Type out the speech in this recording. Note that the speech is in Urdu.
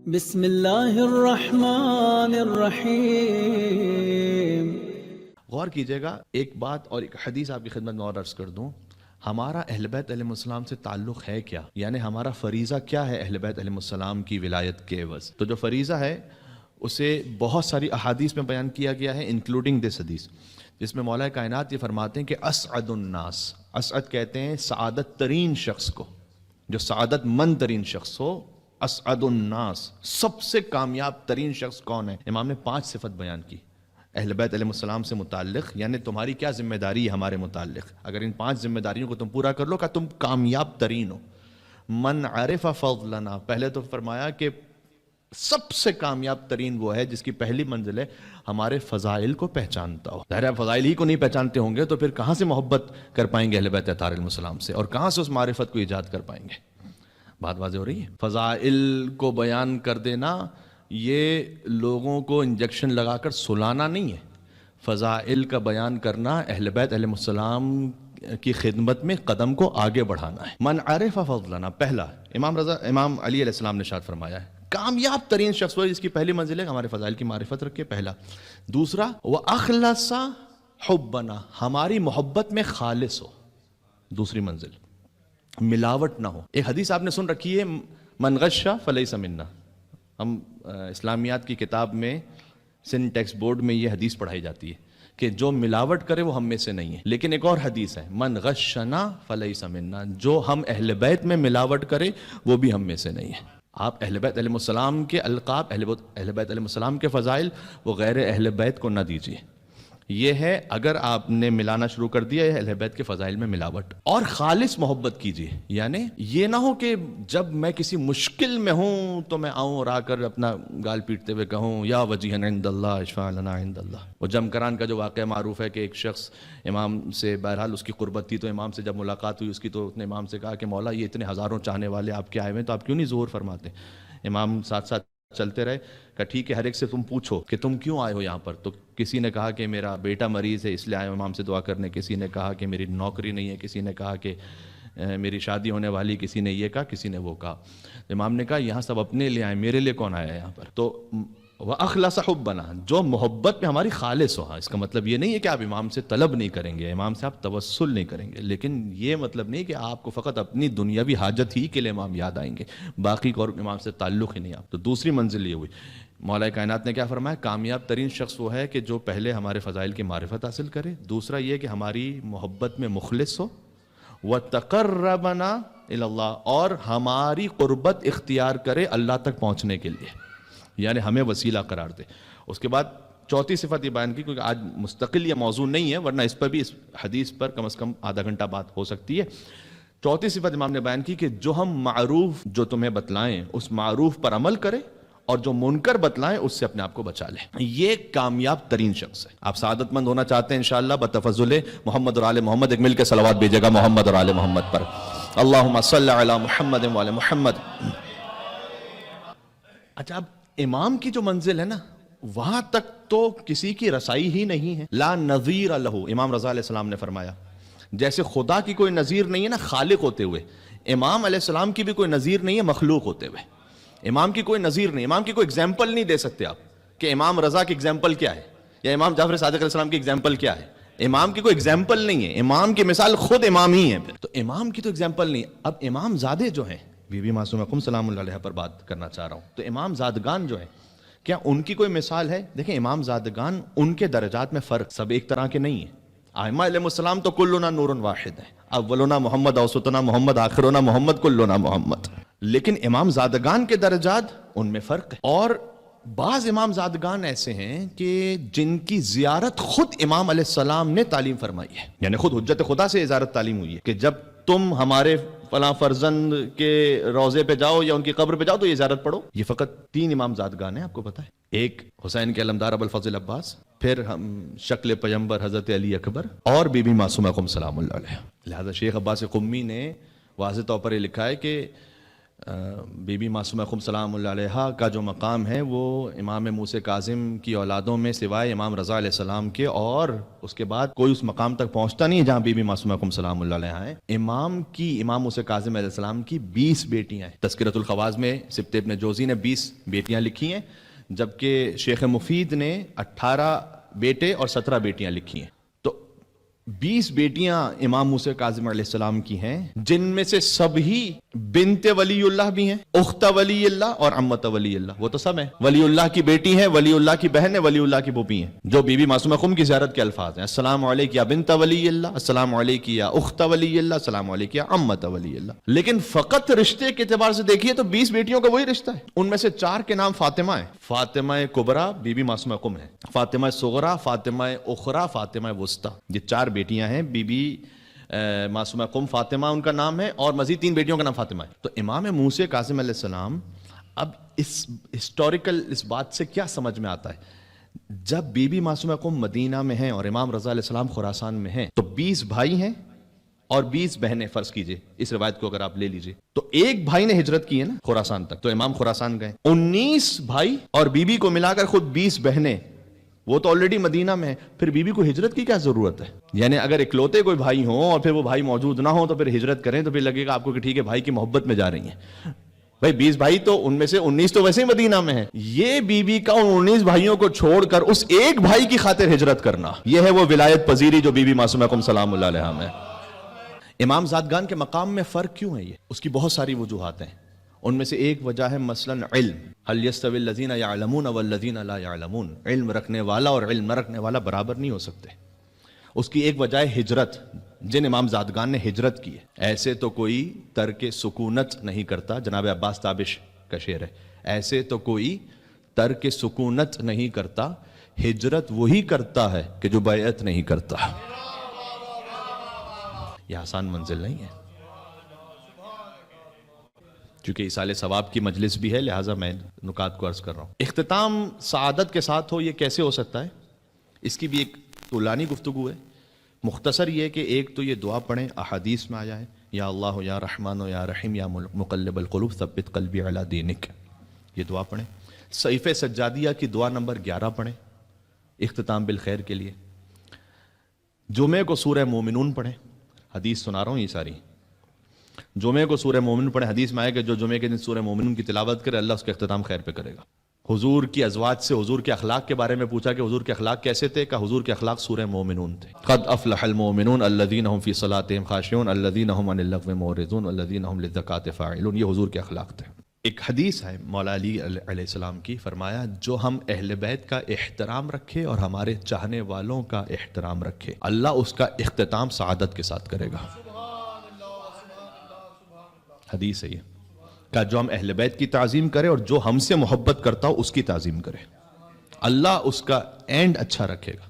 بسم اللہ الرحمن الرحیم۔ غور کیجئے گا، ایک بات اور ایک حدیث آپ کی خدمت میں اور عرض کر دوں. ہمارا اہل بیت علیہ السلام سے تعلق ہے کیا؟ یعنی ہمارا فریضہ کیا ہے اہل بیت علیہ السلام کی ولایت کے عوض؟ تو جو فریضہ ہے اسے بہت ساری احادیث میں بیان کیا گیا ہے، انکلوڈنگ دس حدیث، جس میں مولا کائنات یہ فرماتے ہیں کہ اسعد الناس، اسعد کہتے ہیں سعادت ترین شخص کو، جو سعادت مند ترین شخص ہو. اسعد الناس، سب سے کامیاب ترین شخص کون ہے؟ امام نے 5 صفت بیان کی اہل بیت علیہ السلام سے متعلق، یعنی تمہاری کیا ذمہ داری ہے ہمارے متعلق. اگر ان 5 ذمہ داریوں کو تم پورا کر لو کہ تم کامیاب ترین ہو. من عرف فضلنا، پہلے تو فرمایا کہ سب سے کامیاب ترین وہ ہے جس کی پہلی منزل ہے ہمارے فضائل کو پہچانتا ہو. ظاہر ہے فضائل ہی کو نہیں پہچانتے ہوں گے تو پھر کہاں سے محبت کر پائیں گے اہل بیت اطہار علیہ السلام سے، اور کہاں سے اس معرفت کو ایجاد کر پائیں گے؟ بات واضح ہو رہی ہے. فضائل کو بیان کر دینا یہ لوگوں کو انجیکشن لگا کر سلانا نہیں ہے. فضائل کا بیان کرنا اہل بیت علیہ السلام کی خدمت میں قدم کو آگے بڑھانا ہے. من عرف فضلنا، پہلا امام علی علیہ السلام نے ارشاد فرمایا ہے کامیاب ترین شخص وہ جس کی پہلی منزل ہے ہمارے فضائل کی معرفت رکھے، پہلا. دوسرا وَأَخْلَصَ حُبَّنَا، ہماری محبت میں خالص ہو، دوسری منزل، ملاوٹ نہ ہو. ایک حدیث آپ نے سن رکھی ہے من غش فلیس منا، ہم اسلامیات کی کتاب میں سن ٹیکسٹ بورڈ میں یہ حدیث پڑھائی جاتی ہے کہ جو ملاوٹ کرے وہ ہم میں سے نہیں ہے. لیکن ایک اور حدیث ہے من غشنا فلیس منا، جو ہم اہل بیت میں ملاوٹ کرے وہ بھی ہم میں سے نہیں ہے. آپ اہل بیت علیہ السلام کے القاب، اہل بیت علیہ السلام کے فضائل وہ غیر اہل بیت کو نہ دیجیے. یہ ہے اگر آپ نے ملانا شروع کر دیا ہے اہل بیت کے فضائل میں ملاوٹ. اور خالص محبت کیجیے، یعنی یہ نہ ہو کہ جب میں کسی مشکل میں ہوں تو میں آؤں اور آ کر اپنا گال پیٹتے ہوئے کہوں یا وجیہا عند اللہ اشفع لنا عند اللہ. وہ جمکران کا جو واقعہ معروف ہے کہ ایک شخص امام سے، بہرحال اس کی قربت تھی، تو امام سے جب ملاقات ہوئی اس کی تو اس نے امام سے کہا کہ مولا یہ اتنے ہزاروں چاہنے والے آپ کے آئے ہوئے ہیں تو آپ کیوں نہیں ظہور فرماتے؟ امام ساتھ ساتھ چلتے رہے کہ ٹھیک ہے ہر ایک سے تم پوچھو کہ تم کیوں آئے ہو یہاں پر. تو کسی نے کہا کہ میرا بیٹا مریض ہے اس لیے آئے ہوں امام سے دعا کرنے، کسی نے کہا کہ میری نوکری نہیں ہے، کسی نے کہا کہ میری شادی ہونے والی، کسی نے یہ کہا، کسی نے وہ کہا. امام نے کہا یہاں سب اپنے لیے آئے، میرے لیے کون آیا ہے یہاں پر؟ تو وَأَخْلَصَ حُبَّنَا، جو محبت میں ہماری خالص ہو. اس کا مطلب یہ نہیں ہے کہ آپ امام سے طلب نہیں کریں گے، امام سے آپ توسل نہیں کریں گے، لیکن یہ مطلب نہیں کہ آپ کو فقط اپنی دنیاوی حاجت ہی کے لیے امام یاد آئیں گے، باقی کو امام سے تعلق ہی نہیں. آپ تو دوسری منزل یہ ہوئی. مولا کائنات نے کیا فرمایا؟ کامیاب ترین شخص وہ ہے کہ جو پہلے ہمارے فضائل کی معرفت حاصل کرے، دوسرا یہ کہ ہماری محبت میں مخلص ہو، وَتَقَرَّبَنَا إِلَى اللَّهِ، اور ہماری قربت اختیار کرے اللہ تک پہنچنے کے لیے، یعنی ہمیں وسیلہ قرار دے. اس کے بعد چوتھی صفت یہ بیان کی، کیونکہ آج مستقل یہ موضوع نہیں ہے ورنہ اس پر بھی، اس حدیث پر کم از کم آدھا گھنٹہ بات ہو سکتی ہے. چوتھی صفت امام نے بیان کی کہ جو ہم معروف جو تمہیں بتلائیں اس معروف پر عمل کرے، اور جو منکر بتلائیں اس سے اپنے آپ کو بچا لیں. یہ کامیاب ترین شخص ہے. آپ سعادت مند ہونا چاہتے ہیں انشاءاللہ بتفضل محمد اور آل محمد، ایک مل کے صلوات بھیجیے گا محمد اور آل محمد پر. اللہم صلی علی محمد و آل محمد. اچھا، اب امام کی جو منزل ہے نا وہاں تک تو کسی کی رسائی ہی نہیں ہے. لا نظیر لہ، امام رضا علیہ السلام نے فرمایا جیسے خدا کی کوئی نظیر نہیں ہے نا خالق ہوتے ہوئے، امام علیہ السلام کی بھی کوئی نظیر نہیں ہے مخلوق ہوتے ہوئے. امام کی کوئی نظیر نہیں، امام کی کوئی ایگزامپل نہیں دے سکتے آپ کہ امام رضا کی ایگزامپل کیا ہے یا امام جعفر صادق علیہ السلام کی ایگزامپل کیا ہے. امام کی کوئی ایگزامپل نہیں ہے، امام کی مثال خود امام ہی ہے. تو امام کی تو ایگزامپل نہیں. اب امام زادے جو ہیں، بی بی معصومہ سلام اللہ علیہ پر بات کرنا چاہ رہا ہوں، تو امام زادگان جو ہیں کیا ان کی کوئی مثال ہے؟ دیکھیں امام زادگان ان کے درجات میں فرق، سب ایک طرح کے نہیں ہیں. ائمہ علیہ السلام تو کلنا نور واحد ہے، اولنا محمد، اوسطنا محمد، آخرنا محمد، کلنا محمد. لیکن امام زادگان کے درجات ان میں فرق ہے. اور بعض امام زادگان ایسے ہیں کہ جن کی زیارت خود امام علیہ السلام نے تعلیم فرمائی ہے، یعنی خود حجت خدا سے زیارت تعلیم ہوئی ہے کہ جب تم ہمارے فلاں فرزند کے روضے پہ جاؤ یا ان کی قبر پہ جاؤ تو یہ زیارت پڑھو. یہ فقط 3 امام زادگان ہیں، آپ کو پتہ ہے. ایک حسین کے علمدار ابو الفضل عباس، پھر ہم شکل پیمبر حضرت علی اکبر، اور بی بی معصومہ سلام اللہ علیہ. لہذا شیخ عباس قمی نے واضح طور پر یہ لکھا ہے کہ بی بی معصومہ خم سلام اللہ علیہا کا جو مقام ہے وہ امام موسیٰ کاظم کی اولادوں میں سوائے امام رضا علیہ السلام کے اور اس کے بعد کوئی اس مقام تک پہنچتا نہیں ہے جہاں بی بی معصومہ خم سلام اللہ علیہا ہیں۔ امام موسیٰ کاظم علیہ السلام کی 20 بیٹیاں ہیں۔ تذکرۃ الخواص میں سبط ابن جوزی نے 20 بیٹیاں لکھی ہیں، جبکہ شیخ مفید نے 18 بیٹے اور 17 بیٹیاں لکھی ہیں۔ 20 بیٹیاں امام موسیٰ کاظم علیہ السلام کی ہیں، جن میں سے سب ہی بنت ولی اللہ بھی ہیں، اخت ولی اللہ اور عمت ولی اللہ، وہ تو سب ہیں۔ ولی اللہ کی بیٹی ہیں، ولی اللہ کی بہن ہے، ولی اللہ کی پھوپھی ہیں، جو بی بی معصومہ خم کی زیارت کے الفاظ ہیں۔ السلام علیک یا بنت ولی اللہ، السلام علیک یا اخت ولی اللہ، السلام علیک یا عمت ولی اللہ۔ لیکن فقط رشتے کے اعتبار سے دیکھیے تو 20 بیٹیوں کا وہی رشتہ ہے۔ ان میں سے 4 کے نام فاطمہ ہیں۔ فاطمہ کبریٰ بی بی معصومہ خم ہے، فاطمہ صغریٰ، فاطمہ اخریٰ، فاطمہ وسطیٰ، یہ 4 بیٹیاں ہیں۔ بی بی معصومہ خم فاطمہ ان کا نام ہے، اور مزید 3 بیٹیوں کا نام فاطمہ ہے۔ تو امام موسیٰ کاظم علیہ السلام، اب اس ہسٹوریکل اس بات سے کیا سمجھ میں آتا ہے، جب بی بی معصومہ خم مدینہ میں ہیں اور امام رضا علیہ السلام خراسان میں ہیں، تو 20 بھائی ہیں اور 20 بہنیں، فرض کیجئے اس روایت کو اگر آپ لے لیجئے تو ایک بھائی نے ہجرت کی ہے نا خراسان تک، تو امام خراسان گئے۔ 19 بھائی اور بی بی کو ملا کر خود 20 بہنیں، وہ تو آلریڈی مدینہ میں ہے، پھر بی بی کو ہجرت کی کیا ضرورت ہے؟ یعنی اگر اکلوتے کوئی بھائی ہوں اور پھر وہ بھائی موجود نہ ہوں تو پھر ہجرت کریں تو پھر لگے گا آپ کو کہ ٹھیک ہے بھائی کی محبت میں جا رہی ہیں۔ بھائی 20 بھائی تو ان میں سے 19 تو ویسے ہی مدینہ میں ہیں، یہ بی بی کا ان 19 بھائیوں کو چھوڑ کر اس ایک بھائی کی خاطر ہجرت کرنا، یہ ہے وہ ولایت پذیری جو بی بی معصومہ خم سلام اللہ علیہا میں۔ امام زادگان کے مقام میں فرق کیوں ہے؟ یہ اس کی بہت ساری وجوہات ہیں، ان میں سے ایک وجہ ہے مثلا علم، هل يستوي الذين يعلمون والذين لا يعلمون، علم رکھنے والا اور علم نہ رکھنے والا برابر نہیں ہو سکتے۔ اس کی ایک وجہ ہے ہجرت، جن امام زادگان نے ہجرت کی ہے، ایسے تو کوئی ترک سکونت نہیں کرتا، جناب عباس تابش کا شعر ہے، ایسے تو کوئی ترک سکونت نہیں کرتا، ہجرت وہی کرتا ہے کہ جو بیعت نہیں کرتا۔ یہ آسان منزل نہیں ہے، چونکہ اصال ثواب کی مجلس بھی ہے، لہٰذا میں نکات کو عرض کر رہا ہوں۔ اختتام سعادت کے ساتھ ہو، یہ کیسے ہو سکتا ہے؟ اس کی بھی ایک طولانی گفتگو ہے۔ مختصر یہ کہ ایک تو یہ دعا پڑھیں، احادیث میں آیا ہے، یا اللہ یا رحمان و یا رحیم یا مقلب القلوب ثبت قلبی علی دینک، یہ دعا پڑھیں۔ صحیفہ سجادیہ کی دعا نمبر 11 پڑھیں اختتام بالخیر کے لیے۔ جمعے کو سورہ مومنون پڑھیں، حدیث سنا رہا ہوں یہ ساری۔ جمعے کو سورہ مومن پڑھیں، حدیث میں آئے کہ جو جمعے کے دن سورہ مومنون کی تلاوت کرے اللہ اس کا اختتام خیر پہ کرے گا۔ حضور کی ازواج سے حضور کے اخلاق کے بارے میں پوچھا کہ حضور کے اخلاق کیسے تھے، کہ حضور کے اخلاق سورہ مومنون تھے۔ قد افلح المؤمنون الذین هم فی صلاتهم خاشعون الذین هم عن اللغو معرضون والذین هم للزکاۃ فاعلون، یہ حضور کے اخلاق تھے۔ ایک حدیث ہے مولا علی علیہ السلام کی، فرمایا جو ہم اہل بیت کا احترام رکھے اور ہمارے چاہنے والوں کا احترام رکھے، اللہ اس کا اختتام سعادت کے ساتھ کرے گا۔ حدیث ہے یہ کہ جو ہم اہل بیت کی تعظیم کرے اور جو ہم سے محبت کرتا ہو اس کی تعظیم کرے، اللہ اس کا اینڈ اچھا رکھے گا۔